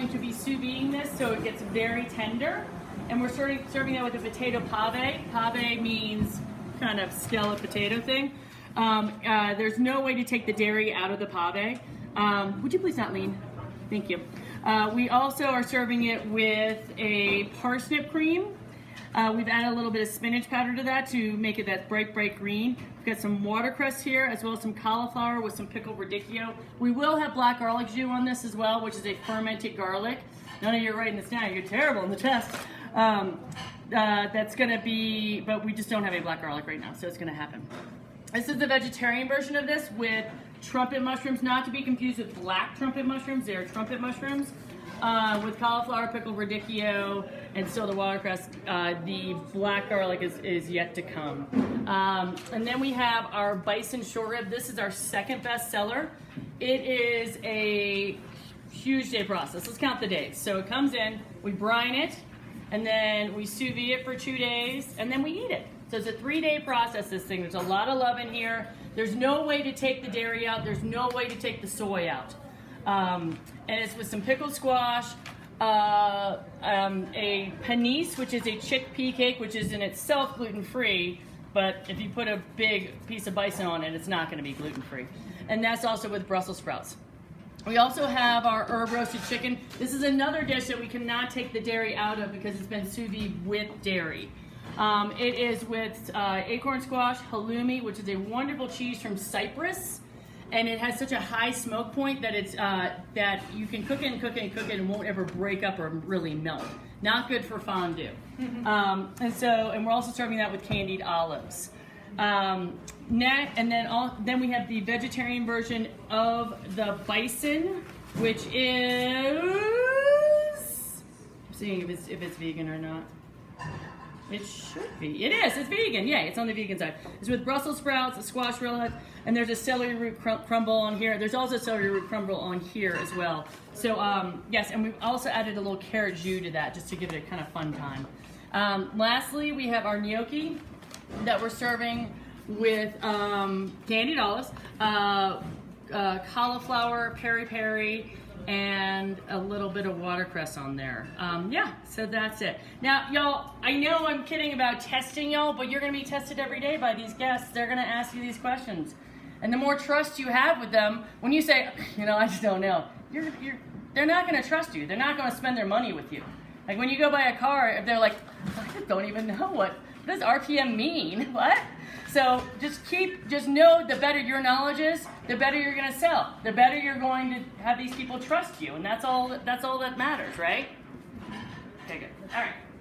going to be sous videing this so it gets very tender. And we're serving that with a potato pave. Pave means kind of scallop potato thing. There's no way to take the dairy out of the pave. Would you please not lean? Thank you. We also are serving it with a parsnip cream. We've added a little bit of spinach powder to that to make it that bright green. We've got some watercress here, as well as some cauliflower with some pickled radicchio. We will have black garlic jus on this as well, which is a fermented garlic. None of you are writing this down. You're terrible in the test. That's gonna be, but we just don't have any black garlic right now, so it's gonna happen. This is the vegetarian version of this with trumpet mushrooms, not to be confused with black trumpet mushrooms. They're trumpet mushrooms with cauliflower, pickled radicchio, and still the watercress. The black garlic is yet to come. And then we have our bison short rib. This is our second best seller. It is a huge day process. Let's count the days. So it comes in, we brine it, and then we sous vide it for 2 days, and then we eat it. So it's a 3-day process, this thing. There's a lot of love in here. There's no way to take the dairy out. There's no way to take the soy out. And it's with some pickled squash, a panisse, which is a chickpea cake, which is in itself gluten-free, but if you put a big piece of bison on it, it's not gonna be gluten-free. And that's also with Brussels sprouts. We also have our herb roasted chicken. This is another dish that we cannot take the dairy out of because it's been sous vide with dairy. It is with acorn squash, halloumi, which is a wonderful cheese from Cyprus, and it has such a high smoke point that it's that you can cook it and cook it and cook it and won't ever break up or really melt. Not good for fondue. And we're also serving that with candied olives. Then we have the vegetarian version of the bison, which is, I'm seeing if it's vegan or not. It should be. It is. It's vegan. Yay! It's on the vegan side. It's with Brussels sprouts, a squash roulette, and there's a celery root crumble on here. There's also celery root crumble on here as well. So yes, and we've also added a little carrot jus to that just to give it a kind of fun time. Lastly, we have our gnocchi that we're serving with candied olives, cauliflower, peri-peri, and a little bit of watercress on there. Yeah, so that's it. Now, y'all, I know I'm kidding about testing y'all, but you're gonna be tested every day by these guests. They're gonna ask you these questions. And the more trust you have with them, when you say, I just don't know, they're not gonna trust you. They're not gonna spend their money with you. Like when you go buy a car, if they're like, I don't even know what does RPM mean? What? So just know the better your knowledge is, the better you're gonna sell. The better you're going to have these people trust you, and that's all that matters, right? Okay, good. All right.